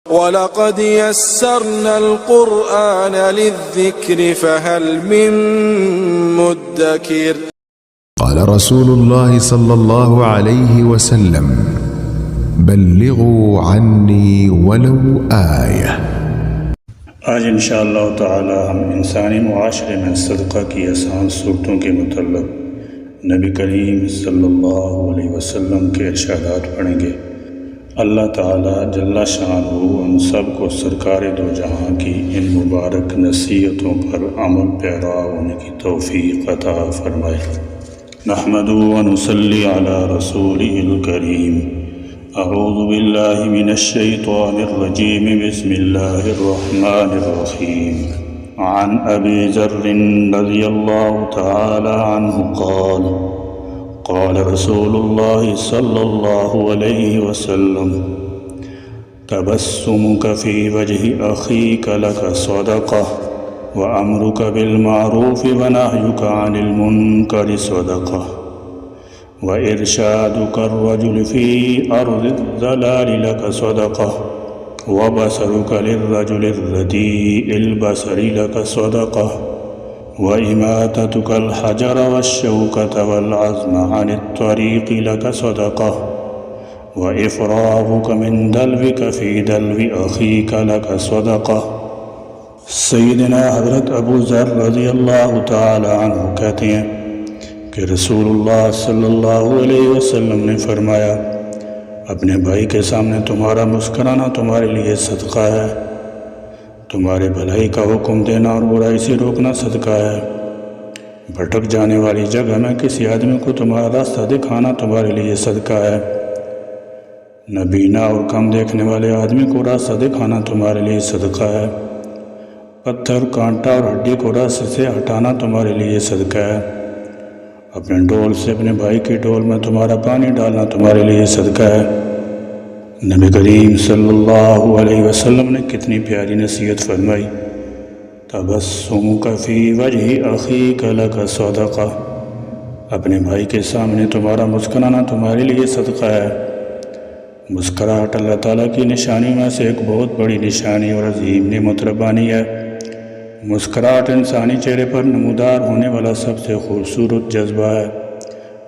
وَلَقَدْ يَسَّرْنَا الْقُرْآنَ لِلذِّكْرِ فَهَلْ مِن مُّدَّكِرٍ قال رسول الله صلى الله عليه وسلم بلغوا عني ولو آية۔ آج انشاءاللہ تعالی ہم انسانی معاشرے میں صدقہ کی آسان صورتوں کے متعلق نبی کریم صلی اللہ علیہ وسلم کے ارشادات پڑھیں گے۔ اللہ تعالی جل شانہ ہم سب کو سرکار دو جہاں کی ان مبارک نصیحتوں پر عمل پیرا ہونے کی توفیق عطا فرمائے۔ نحمد و نصلی علی رسولہ الکریم۔ اعوذ باللہ من الشیطان الرجیم، بسم اللہ الرحمن الرحیم۔ عن ابی ذر رضی اللہ تعالی عنہ قال قال رسول اللہ صلی اللہ علیہ وسلم تبسمک فی وجہ اخیک لک صدقہ وامرک بالمعروف ونہیک عن المنکر صدقہ وارشادک الرجل فی ارض الضلال لک صدقہ وبصرک للرجل الردیء البصر لک صدقہ وإماتتك الحجر والشوكة والعزم عن الطريق لك صدقة وإفراغك من دلوك في دلو أخيك لك صدقة۔ سیدنا حضرت ابو ذر رضی اللہ تعالی عنہ کہتے ہیں کہ رسول اللہ صلی اللہ علیہ وسلم نے فرمایا، اپنے بھائی کے سامنے تمہارا مسکرانا تمہارے لیے صدقہ ہے، تمہارے بھلائی کا حکم دینا اور برائی سے روکنا صدقہ ہے، بھٹک جانے والی جگہ میں کسی آدمی کو تمہارا راستہ دکھانا تمہارے لیے صدقہ ہے، نابینا اور کم دیکھنے والے آدمی کو راستہ دکھانا تمہارے لیے صدقہ ہے، پتھر کانٹا اور ہڈی کو راستے سے ہٹانا تمہارے لیے صدقہ ہے، اپنے ڈول سے اپنے بھائی کی ڈول میں تمہارا پانی ڈالنا تمہارے لیے صدقہ ہے۔ نبی کریم صلی اللہ علیہ وسلم نے کتنی پیاری نصیحت فرمائی، تبسمک فی وجہ اخیک لک صدقہ، اپنے بھائی کے سامنے تمہارا مسکرانا تمہارے لیے صدقہ ہے۔ مسکراہٹ اللہ تعالیٰ کی نشانی میں سے ایک بہت بڑی نشانی اور عظیم نعمت ربانی ہے۔ مسکراہٹ انسانی چہرے پر نمودار ہونے والا سب سے خوبصورت جذبہ ہے،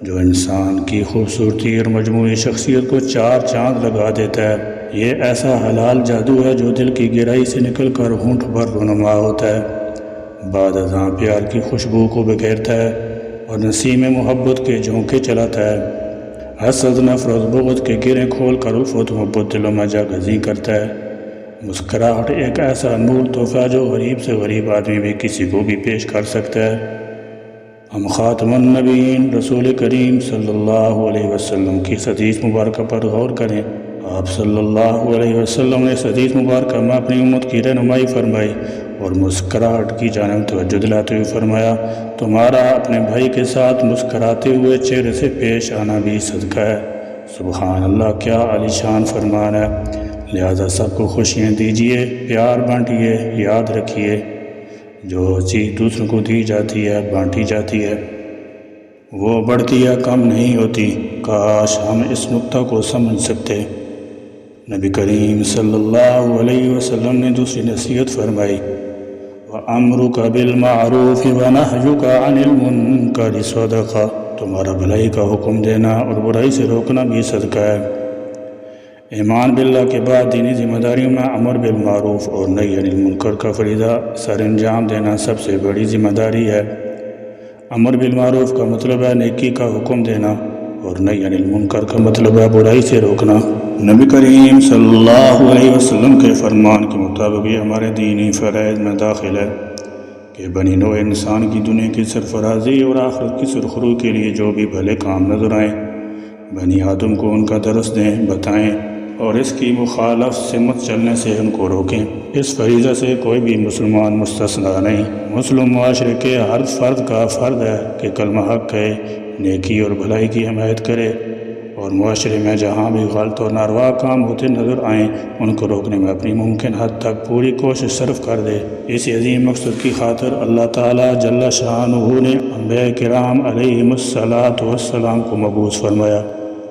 جو انسان کی خوبصورتی اور مجموعی شخصیت کو چار چاند لگا دیتا ہے۔ یہ ایسا حلال جادو ہے جو دل کی گہرائی سے نکل کر ہونٹ پر رونما ہوتا ہے، بعد ازاں پیار کی خوشبو کو بکھیرتا ہے اور نسیم محبت کے جھونکے چلاتا ہے، حسد نفرت بغض کے گریں کھول کر الفت محبت دلوں میں جاگزیں کرتا ہے۔ مسکراہٹ ایک ایسا انمول تحفہ جو غریب سے غریب آدمی بھی کسی کو بھی پیش کر سکتا ہے۔ ہم خاتم النبیین رسول کریم صلی اللہ علیہ وسلم کی حدیث مبارکہ پر غور کریں۔ آپ صلی اللہ علیہ وسلم نے حدیث مبارکہ میں اپنی امت کی رہنمائی فرمائی اور مسکراہٹ کی جانب توجہ دلاتے ہوئے فرمایا، تمہارا اپنے بھائی کے ساتھ مسکراتے ہوئے چہرے سے پیش آنا بھی صدقہ ہے۔ سبحان اللہ، کیا عالی شان فرمان ہے۔ لہذا سب کو خوشیاں دیجیے، پیار بانٹیے، یاد رکھیے جو چیز دوسروں کو دی جاتی ہے بانٹی جاتی ہے وہ بڑھتی یا کم نہیں ہوتی۔ کاش ہم اس نقطہ کو سمجھ سکتے۔ نبی کریم صلی اللہ علیہ وسلم نے دوسری نصیحت فرمائی، وَأَمْرُكَ بِالْمَعْرُوفِ وَنَهْيُكَ عَنِ الْمُنكَرِ صَدَقَةٌ، تمہارا بھلائی کا حکم دینا اور برائی سے روکنا بھی صدقہ ہے۔ ایمان باللہ کے بعد دینی ذمہ داریوں میں امر بالمعروف اور نہی عن المنکر کا فریضہ سر انجام دینا سب سے بڑی ذمہ داری ہے۔ امر بالمعروف کا مطلب ہے نیکی کا حکم دینا اور نہی عن المنکر کا مطلب ہے برائی سے روکنا۔ نبی کریم صلی اللہ علیہ وسلم کے فرمان کے مطابق یہ ہمارے دینی فرائض میں داخل ہے کہ بنی نوع انسان کی دنیا کی سرفرازی اور آخرت کی سرخرو کے لیے جو بھی بھلے کام نظر آئیں، بنی آدم کو ان کا درس دیں، بتائیں اور اس کی مخالف سمت چلنے سے ان کو روکیں۔ اس فریضہ سے کوئی بھی مسلمان مستثنیٰ نہیں۔ مسلم معاشرے کے ہر فرد کا فرض ہے کہ کلمہ حق کہے، نیکی اور بھلائی کی حمایت کرے اور معاشرے میں جہاں بھی غلط اور ناروا کام ہوتے نظر آئیں ان کو روکنے میں اپنی ممکن حد تک پوری کوشش صرف کر دے۔ اس عظیم مقصد کی خاطر اللہ تعالیٰ جل شانہ نے انبیاء کرام علیہم السلام کو مبعوث فرمایا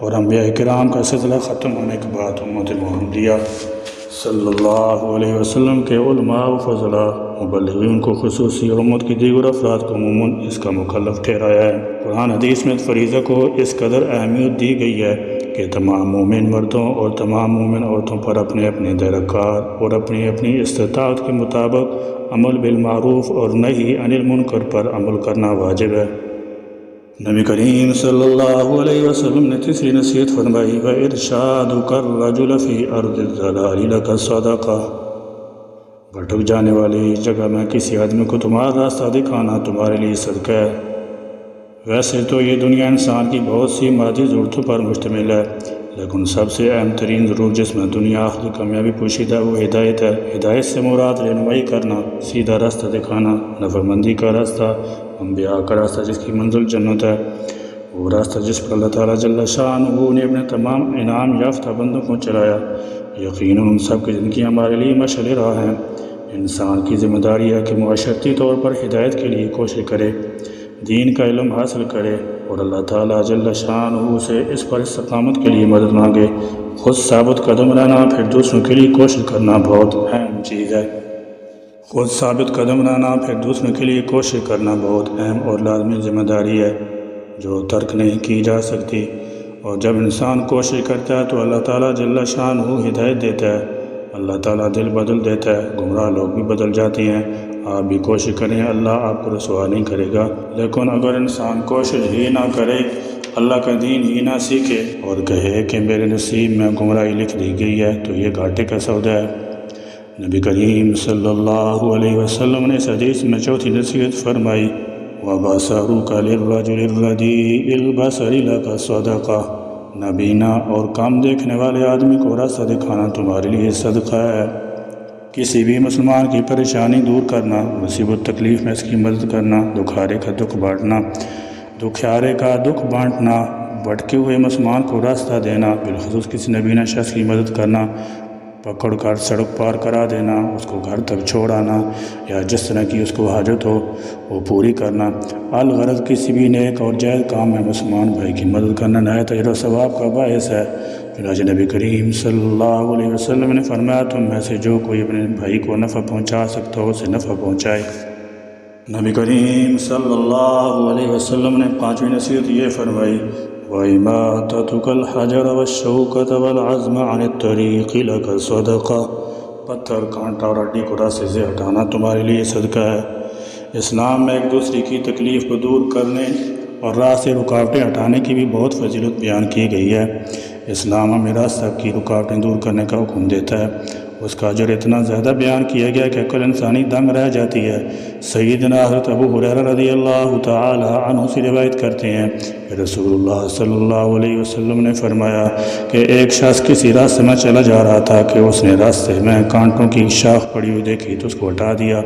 اور انبیاء کرام کا سلسلہ ختم ہونے کے بعد امت محمدیہ صلی اللہ علیہ وسلم کے علماء و فضلاء مبلغین کو خصوصی اور امت کی دیگر افراد کو عموماً اس کا مکلف ٹھہرایا ہے۔ قرآن حدیث میں فریضہ کو اس قدر اہمیت دی گئی ہے کہ تمام مومن مردوں اور تمام مومن عورتوں پر اپنے اپنے دائرہ کار اور اپنی اپنی استطاعت کے مطابق عمل بالمعروف اور نہی عن المنکر پر عمل کرنا واجب ہے۔ نبی کریم صلی اللہ علیہ وسلم نے تیسری نصیحت فرمائی وَإِرْشَادُكَ الرَّجُلَ فِي أَرْضِ الضَّلَالِ لَكَ صَدَقَةٌ، بھٹک جانے والی جگہ میں کسی آدمی کو تمہارا راستہ دکھانا تمہارے لیے صدقہ ہے۔ ویسے تو یہ دنیا انسان کی بہت سی مادی ضرورتوں پر مشتمل ہے، لیکن سب سے اہم ترین ضرورت جس میں دنیا آخرت کامیابی پوشیدہ ہے وہ ہدایت ہے۔ ہدایت سے مراد رہنمائی کرنا، سیدھا راستہ دکھانا، نفرمندی کا راستہ، انبیاء کا راستہ جس کی منزل جنت ہے، وہ راستہ جس پر اللہ تعالیٰ جل شانہ نے اپنے تمام انعام یافتہ بندوں کو چلایا۔ یقیناً ان سب کی زندگیاں ہمارے لیے مشعل راہ ہیں۔ انسان کی ذمہ داری ہے کہ معاشرتی طور پر ہدایت کے لیے کوشش کرے، دین کا علم حاصل کرے اور اللہ تعالیٰ جل شانہ سے اس پر استقامت کے لیے مدد مانگے۔ خود ثابت قدم رہنا پھر دوسروں کے لیے کوشش کرنا بہت اہم چیز ہے۔ خود ثابت قدم رہنا پھر دوسروں کے لیے کوشش کرنا بہت اہم اور لازمی ذمہ داری ہے جو ترک نہیں کی جا سکتی، اور جب انسان کوشش کرتا ہے تو اللہ تعالیٰ جل شانہ ہدایت دیتا ہے، اللہ تعالیٰ دل بدل دیتا ہے، گمراہ لوگ بھی بدل جاتے ہیں۔ آپ بھی کوشش کریں، اللہ آپ کو رسوا نہیں کرے گا، لیکن اگر انسان کوشش ہی نہ کرے، اللہ کا دین ہی نہ سیکھے اور کہے کہ میرے نصیب میں گمراہی لکھ دی گئی ہے، تو یہ گھاٹے کا سودا ہے۔ نبی کریم صلی اللہ علیہ وسلم نے اس حدیث میں چوتھی نصیحت فرمائی وَبَصَرُكَ لِلرَّجُلِ الرَّدِيءِ الْبَصَرِ لَكَ صَدَقَةٌ، نابینا اور کم دیکھنے والے آدمی کو راستہ دکھانا تمہارے لیے صدقہ ہے۔ کسی بھی مسلمان کی پریشانی دور کرنا، مصیبت تکلیف میں اس کی مدد کرنا، دکھارے کا دکھ بانٹنا، دکھیارے کا دکھ بانٹنا، بھٹکے ہوئے مسلمان کو راستہ دینا، بالخصوص کسی نابینا شخص کی مدد کرنا، پکڑ کر سڑک پار کرا دینا، اس کو گھر تک چھوڑ آنا، یا جس طرح کی اس کو حاجت ہو وہ پوری کرنا۔ الغرض کسی بھی نیک اور جائز کام میں مسلمان بھائی کی مدد کرنا نہایت اجر و ثواب کا باعث ہے۔ چنانچہ نبی کریم صلی اللہ علیہ وسلم نے فرمایا تم میں سے جو کوئی اپنے بھائی کو نفع پہنچا سکتا ہو اسے نفع پہنچائے۔ نبی کریم صلی اللہ علیہ وسلم نے پانچویں نصیحت یہ فرمائی وَإِمَاتَتُكَ الْحَجَرَ وَالشَّوْكَةَ وَالْعَزْمَ عَنِ الطَّرِيقِ لَكَ صَدَقَةٌ، پتھر کانٹا اور ہڈی کو راستے سے ہٹانا تمہارے لیے صدقہ ہے۔ اسلام میں ایک دوسرے کی تکلیف کو دور کرنے اور راہ سے رکاوٹیں ہٹانے کی بھی بہت فضیلت بیان کی گئی ہے۔ اسلام ہمیں راستہ کی رکاوٹیں دور کرنے کا حکم دیتا ہے، اس کا اجر اتنا زیادہ بیان کیا گیا کہ عقل انسانی دنگ رہ جاتی ہے۔ سیدنا حضرت ابو ہریرہ رضی اللہ تعالی عنہ سے روایت کرتے ہیں کہ رسول اللہ صلی اللہ علیہ وسلم نے فرمایا کہ ایک شخص کسی راستے میں چلا جا رہا تھا کہ اس نے راستے میں کانٹوں کی شاخ پڑی ہوئی دیکھی تو اس کو ہٹا دیا،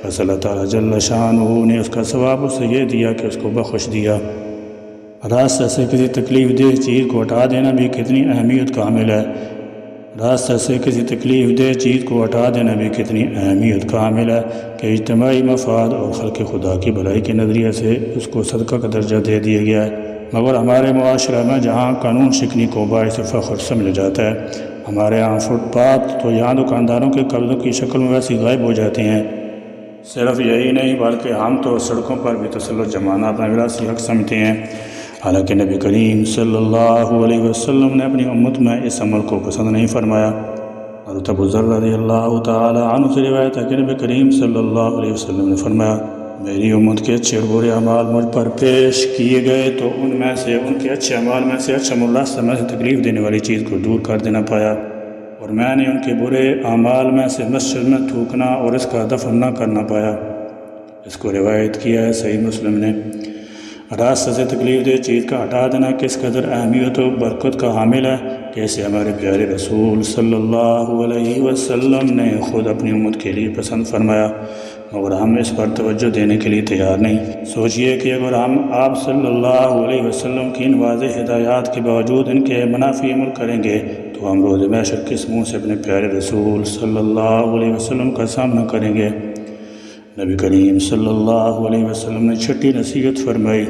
بس اللہ تعالیٰ جل شانہ نے اس کا ثواب اسے یہ دیا کہ اس کو بخش دیا۔ راستہ سے کسی تکلیف دہ چیز کو ہٹا دینا بھی کتنی اہمیت کا حامل ہے۔ راستہ سے کسی تکلیف دہ چیز کو ہٹا دینا بھی کتنی اہمیت کا حامل ہے کہ اجتماعی مفاد اور خلق خدا کی بھلائی کے نظریے سے اس کو صدقہ کا درجہ دے دیا گیا ہے۔ مگر ہمارے معاشرہ میں جہاں قانون شکنی کو باعث فخر سمجھا جاتا ہے، ہمارے یہاں فٹ پاتھ تو یہاں دکانداروں کے قبضوں کی شکل میں ویسے غائب ہو جاتے ہیں۔ صرف یہی نہیں بلکہ ہم تو سڑکوں پر بھی تسلط جمانا اپنا وراثی حق سمجھتے ہیں، حالانکہ نبی کریم صلی اللہ علیہ وسلم نے اپنی امت میں اس عمل کو پسند نہیں فرمایا۔ حضرت ابو ذر رضی اللہ تعالی عنہ سے روایت ہے کہ نبی کریم صلی اللہ علیہ وسلم نے فرمایا میری امت کے اچھے اور برے اعمال مجھ پر پیش کیے گئے تو ان کے اچھے اعمال میں سے اچھا راستہ میں سے تکلیف دینے والی چیز کو دور کر دینا پایا، اور میں نے ان کے برے اعمال میں سے مسجد میں تھوکنا اور اس کا دفن نہ کرنا پایا۔ اس کو روایت کیا ہے صحیح مسلم نے۔ راستہ سے تکلیف دہ چیز کا ہٹا دینا کس قدر اہمیت و برکت کا حامل ہے کہ اسے ہمارے پیارے رسول صلی اللہ علیہ وسلم نے خود اپنی امت کے لیے پسند فرمایا، مگر ہم اس پر توجہ دینے کے لیے تیار نہیں۔ سوچئے کہ اگر ہم آپ صلی اللہ علیہ وسلم کی ان واضح ہدایات کے باوجود ان کے منافی عمل کریں گے تو ہم روز محشر کس منہ سے اپنے پیارے رسول صلی اللہ علیہ وسلم کا سامنا کریں گے۔ نبی کریم صلی اللہ علیہ وسلم نے چھٹی نصیحت فرمائی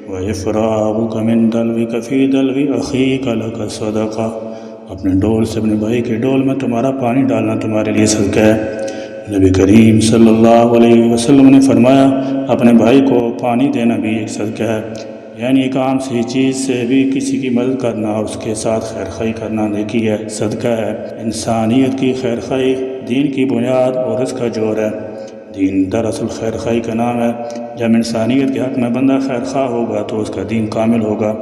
وَإِفْرَاغُكَ مِنْ دَلْوِكَ فِي دَلْوِ أَخِيكَ لَكَ صَدَقَةٌ، اپنے ڈول سے اپنے بھائی کے ڈول میں تمہارا پانی ڈالنا تمہارے لیے صدقہ ہے۔ نبی کریم صلی اللہ علیہ وسلم نے فرمایا اپنے بھائی کو پانی دینا بھی ایک صدقہ ہے، یعنی ایک عام سی چیز سے بھی کسی کی مدد کرنا، اس کے ساتھ خیر خواہی کرنا نیکی ہے، صدقہ ہے۔ انسانیت کی خیر خواہی دین کی بنیاد اور اس کا جوہر ہے۔ دین دراصل خیر خواہی کا نام ہے۔ جب انسانیت کے حق میں بندہ خیر خواہ ہوگا تو اس کا دین کامل ہوگا۔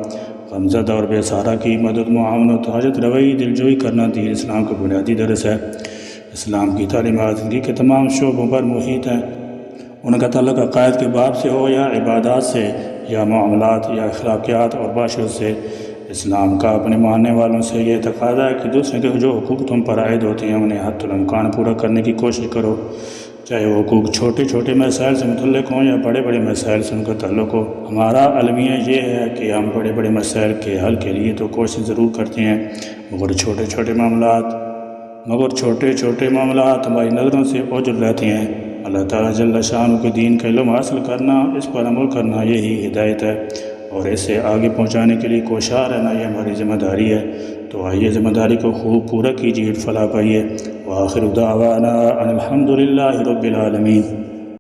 غمزدہ اور بے سہارا کی مدد، معاونت، حاجت روائی، دلجوئی کرنا دین اسلام کا بنیادی درس ہے۔ اسلام کی تعلیمات زندگی کے تمام شعبوں پر محیط ہیں، ان کا تعلق عقائد کے باب سے ہو یا عبادات سے یا معاملات یا اخلاقیات اور باشر سے۔ اسلام کا اپنے ماننے والوں سے یہ تقاضا ہے کہ دوسرے کے جو حقوق تم پر عائد ہوتے ہیں انہیں حد الامکان پورا کرنے کی کوشش کرو، چاہے وہ حقوق چھوٹے چھوٹے مسائل سے متعلق ہوں یا بڑے بڑے مسائل سے ان کا تعلق ہو۔ ہمارا المیہ یہ ہے کہ ہم بڑے بڑے مسائل کے حل کے لیے تو کوشش ضرور کرتے ہیں، مگر چھوٹے چھوٹے معاملات ہماری نظروں سے اوجھل رہتے ہیں۔ اللہ تعالیٰ جل شانہ کے دین کا علم حاصل کرنا، اس پر عمل کرنا یہی ہدایت ہے، اور اسے آگے پہنچانے کے لیے کوشاں رہنا یہ ہماری ذمہ داری ہے۔ تو آئیے ذمہ داری کو خوب پورا کیجیے، فلاح پائیے۔ وآخر دعوانا ان الحمد للہ رب العالمین۔